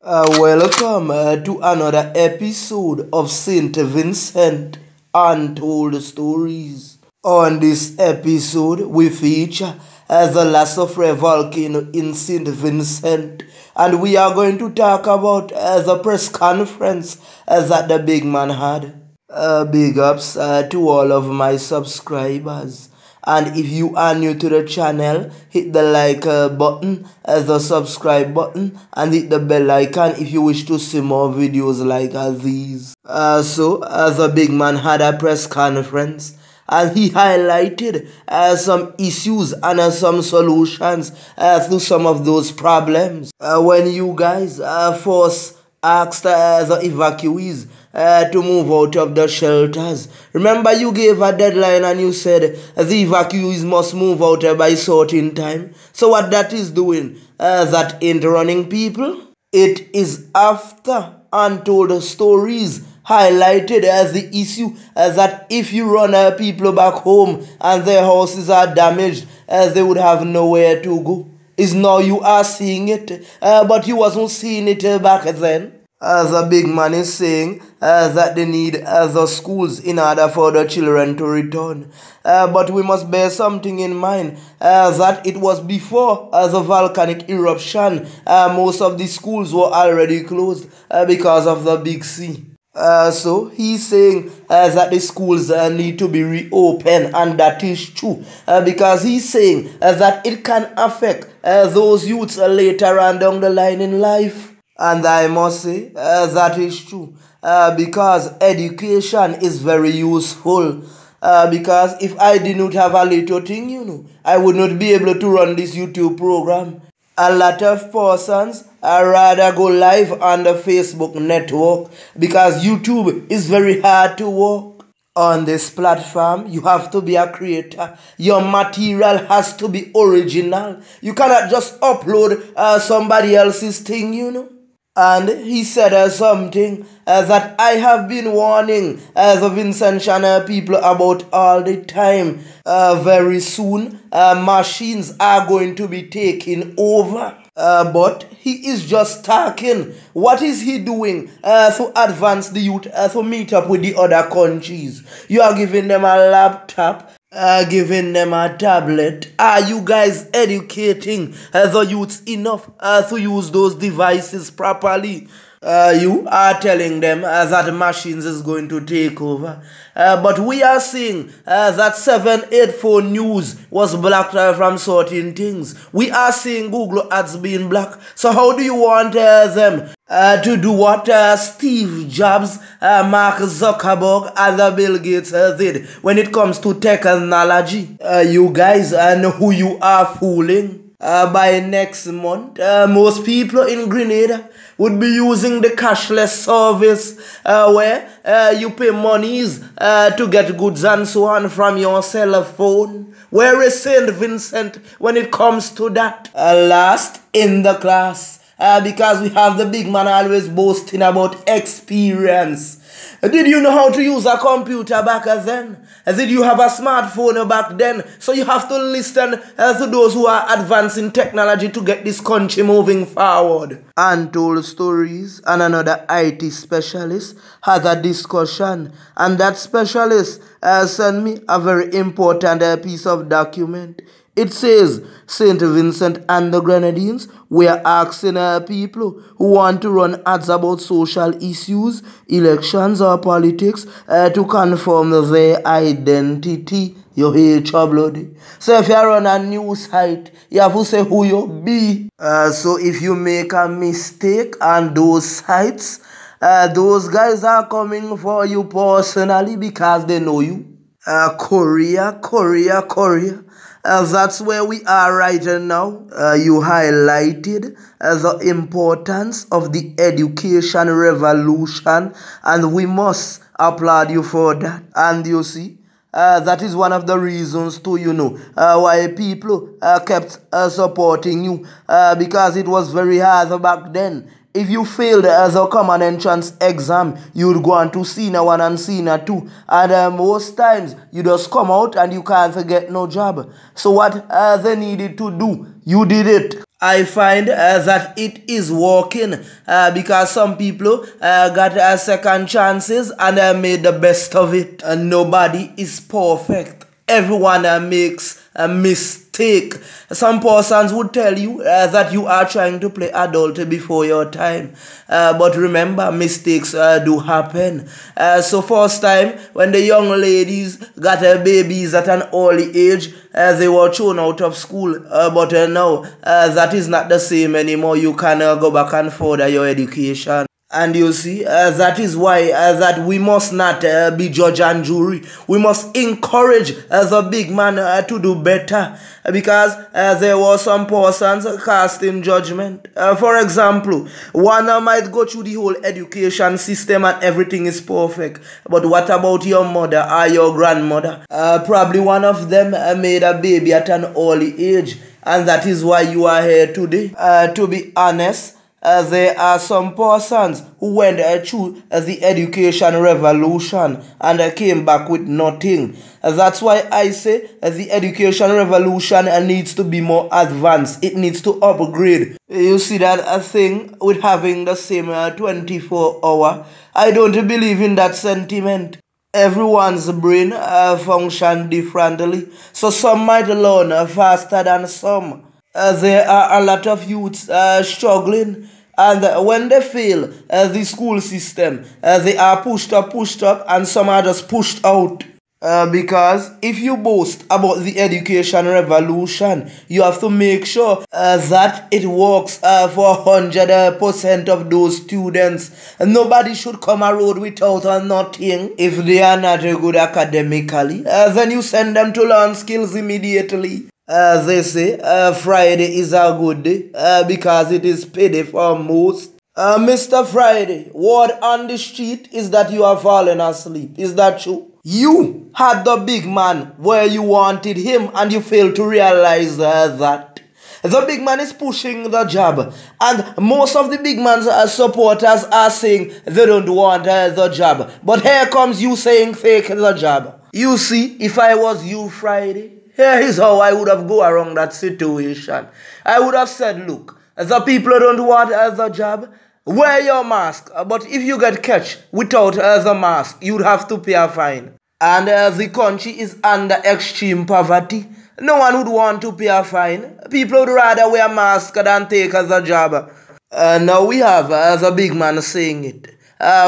Welcome to another episode of St. Vincent Untold Stories. On this episode, we feature the last soufriere volcano in St. Vincent, and we are going to talk about the press conference that the big man had. Big ups to all of my subscribers. And if you are new to the channel, hit the like button, the subscribe button, and hit the bell icon if you wish to see more videos like these. The big man had a press conference, and he highlighted some issues and some solutions to some of those problems. When you guys first asked the evacuees to move out of the shelters. Remember, you gave a deadline and you said the evacuees must move out by a certain time. So what that is doing, that ain't running people. It is after Untold Stories highlighted as the issue that if you run people back home and their houses are damaged, they would have nowhere to go. Is now you are seeing it, but you wasn't seeing it back then. The big man is saying that they need the schools in order for the children to return. But we must bear something in mind, that it was before the volcanic eruption. Most of the schools were already closed because of the big sea. So he's saying that the schools need to be reopened, and that is true, because he's saying that it can affect those youths later on down the line in life. And I must say that is true, because education is very useful. Because if I did not have a little thing, I would not be able to run this YouTube program. A lot of persons rather go live on the Facebook network because YouTube is very hard to work. On this platform, you have to be a creator. Your material has to be original. You cannot just upload somebody else's thing. And he said something that I have been warning the Vincent channel people about all the time. Very soon, machines are going to be taking over. But he is just talking. What is he doing to advance the youth, to meet up with the other countries? You are giving them a laptop, giving them a tablet. Are you guys educating the youths enough to use those devices properly? You are telling them that machines is going to take over. But we are seeing that 784 News was blocked from certain things. We are seeing Google ads being blocked. So how do you want them to do what Steve Jobs, Mark Zuckerberg, and Bill Gates did when it comes to technology? You guys know who you are fooling. By next month, most people in Grenada would be using the cashless service where you pay monies to get goods and so on from your cell phone. Where is St. Vincent when it comes to that? Last in the class, because we have the big man always boasting about experience. Did you know how to use a computer back then? Did you have a smartphone back then? So you have to listen to those who are advancing technology to get this country moving forward. Untold Stories and another IT specialist had a discussion, and that specialist sent me a very important piece of document. It says St. Vincent and the Grenadines were asking people who want to run ads about social issues, elections or politics to confirm their identity. You hear bloody. So if you run a news site, you have to say who you be. So if you make a mistake on those sites, those guys are coming for you personally because they know you. Korea. That's where we are right now. You highlighted the importance of the education revolution, and we must applaud you for that. And you see, that is one of the reasons too, why people kept supporting you, because it was very hard back then. If you failed as a common entrance exam, you would go on to Senior 1 and Senior 2. And most times, you just come out and you can't get no job. So what they needed to do, you did it. I find that it is working because some people got second chances and made the best of it. Nobody is perfect. Everyone makes a mistake. Some persons would tell you that you are trying to play adult before your time. But remember, mistakes do happen. So first time, when the young ladies got babies at an early age, they were thrown out of school. But now, that is not the same anymore. You can go back and further your education. And you see, that is why that we must not be judge and jury. We must encourage the big man to do better, because there were some persons casting judgment. For example, one might go through the whole education system and everything is perfect. But what about your mother or your grandmother? Probably one of them made a baby at an early age, and that is why you are here today. To be honest, there are some persons who went through the education revolution and came back with nothing. That's why I say the education revolution needs to be more advanced. It needs to upgrade. You see that thing with having the same 24 hour? I don't believe in that sentiment. Everyone's brain functions differently, so some might learn faster than some. There are a lot of youths struggling, and when they fail the school system, they are pushed up, and some are just pushed out. Because if you boast about the education revolution, you have to make sure that it works for 100% of those students. Nobody should come a road without nothing. If they are not good academically, then you send them to learn skills immediately. They say Friday is a good day because it is payday for most. Mr. Friday, word on the street is that you are falling asleep. Is that true? You had the big man where you wanted him and you failed to realize that. The big man is pushing the job, and most of the big man's supporters are saying they don't want the job. But here comes you saying take the job. You see, if I was you, Friday, here is how I would have go around that situation. I would have said, look, the people don't want the job. Wear your mask, but if you get catch without the mask, you'd have to pay a fine. And the country is under extreme poverty. No one would want to pay a fine. People would rather wear a mask than take the job. Now we have the big man saying it.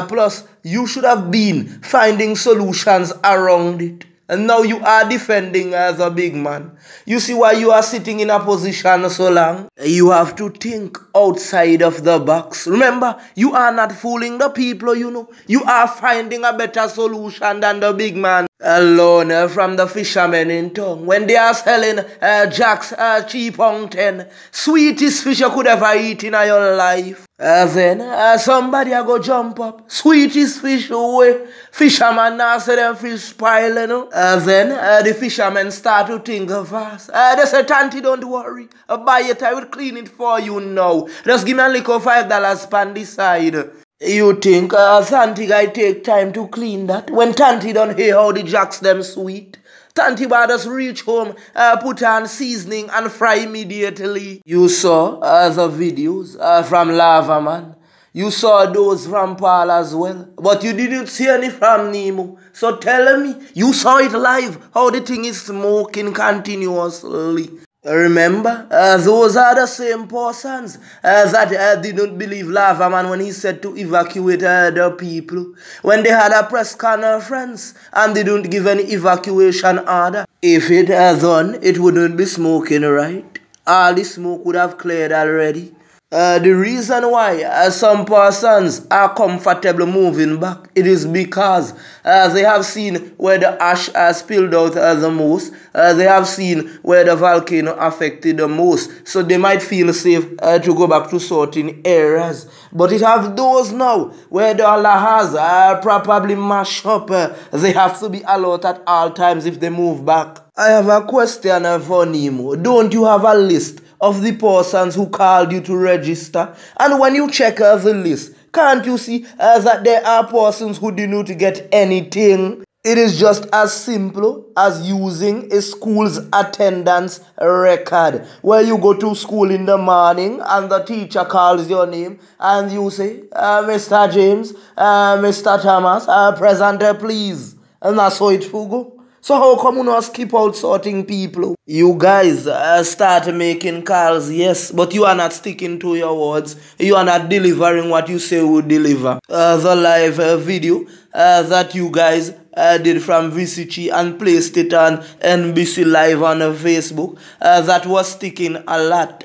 Plus, you should have been finding solutions around it. And now you are defending as a big man. You see why you are sitting in a position so long? You have to think outside of the box. Remember, you are not fooling the people, you know. You are finding a better solution than the big man. Alone from the fishermen in town, when they are selling jacks cheap on 10, sweetest fish you could ever eat in your life. Then somebody go jump up, sweetest fish away. Fisherman now say them fish spoil, you know. Then the fishermen start to think fast. They say, Tanty, don't worry, buy it, I will clean it for you now. Just give me a little $5 pan this side. You think Tanty guy take time to clean that? When Tanty don't hear how the jacks them sweet, Tanty bar just reach home, put on seasoning and fry immediately. You saw the videos from Lava Man. You saw those from Paul as well. But you didn't see any from Nemo. So tell me, you saw it live, how the thing is smoking continuously. Remember, those are the same persons that didn't believe Lava Man when he said to evacuate the people. When they had a press conference and they didn't give any evacuation order. If it had done, it wouldn't be smoking, right? All the smoke would have cleared already. The reason why some persons are comfortable moving back, it is because they have seen where the ash spilled out the most. They have seen where the volcano affected the most. So they might feel safe to go back to certain areas. But it have those now where the lahars are probably mashed up. They have to be alert at all times if they move back. I have a question for Nemo. Don't you have a list of the persons who called you to register? And when you check the list, can't you see that there are persons who did not get anything? It is just as simple as using a school's attendance record, where you go to school in the morning and the teacher calls your name and you say, Mr. James, Mr. Thomas, present please. And that's how it will go. So how come you not skip out sorting people? You guys start making calls, yes, but you are not sticking to your words. You are not delivering what you say you would deliver. The live video that you guys did from VCG and placed it on NBC Live on Facebook, that was sticking a lot.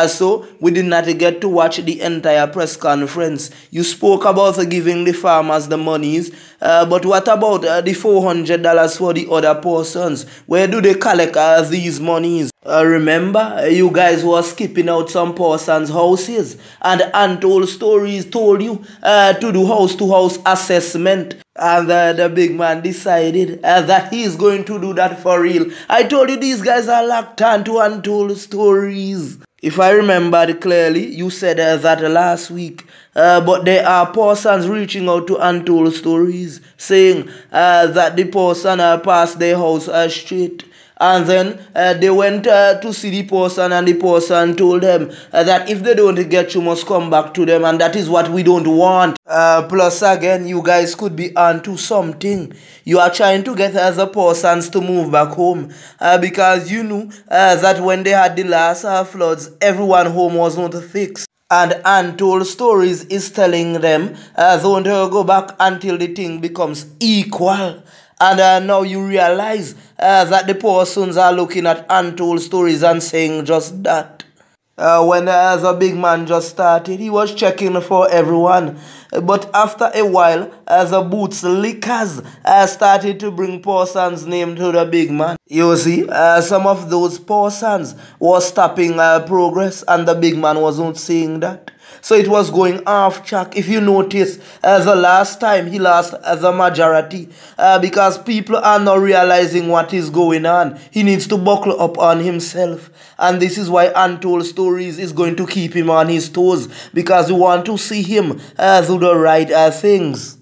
So we did not get to watch the entire press conference. You spoke about giving the farmers the monies, but what about the $400 for the other persons? Where do they collect these monies? Remember, you guys were skipping out some persons' houses, and Untold Stories told you to do house-to-house assessment. And the big man decided that he's going to do that for real. I told you these guys are locked on to Untold Stories. If I remembered clearly, you said that last week. But there are persons reaching out to Untold Stories saying that the person passed their house straight. And then they went to see the person, and the person told them that if they don't get you, must come back to them, and that is what we don't want. Plus again, you guys could be onto something. You are trying to get other persons to move back home because you knew that when they had the last floods, everyone home was not fixed. And Untold Stories is telling them don't go back until the thing becomes equal. And now you realize that the persons are looking at Untold Stories and saying just that. When the big man just started, he was checking for everyone. But after a while, the boots lickers started to bring persons' name to the big man. You see, some of those persons were stopping progress, and the big man wasn't seeing that. So it was going off track. If you notice, the last time he lost the majority because people are not realizing what is going on. He needs to buckle up on himself. And this is why Untold Stories is going to keep him on his toes, because we want to see him do the right things.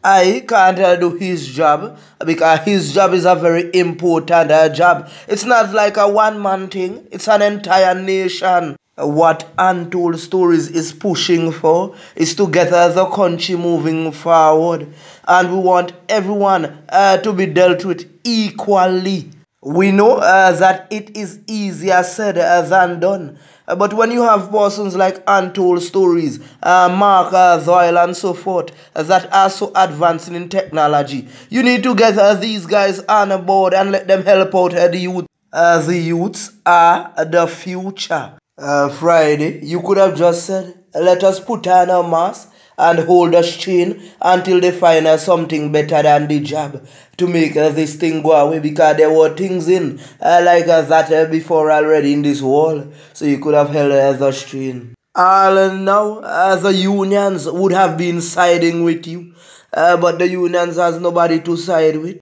I can't do his job because his job is a very important job. It's not like a one-man thing. It's an entire nation. What Untold Stories is pushing for is to get the country moving forward. And we want everyone to be dealt with equally. We know that it is easier said than done. But when you have persons like Untold Stories, Mark Zoyle and so forth, that are so advancing in technology, you need to get these guys on board and let them help out the youth. The youths are the future. Friday, you could have just said, let us put on a mask and hold a chain until they find something better than the job to make this thing go away, because there were things in like that before already in this world. So you could have held the strain. And now the unions would have been siding with you, but the unions has nobody to side with.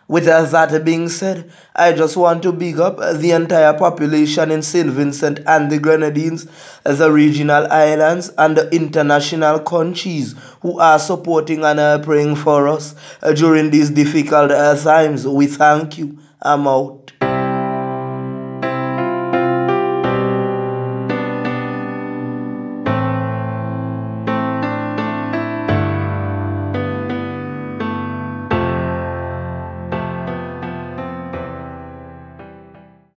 With that being said, I just want to big up the entire population in St. Vincent and the Grenadines, the regional islands, and the international countries who are supporting and praying for us during these difficult times. We thank you. I'm out.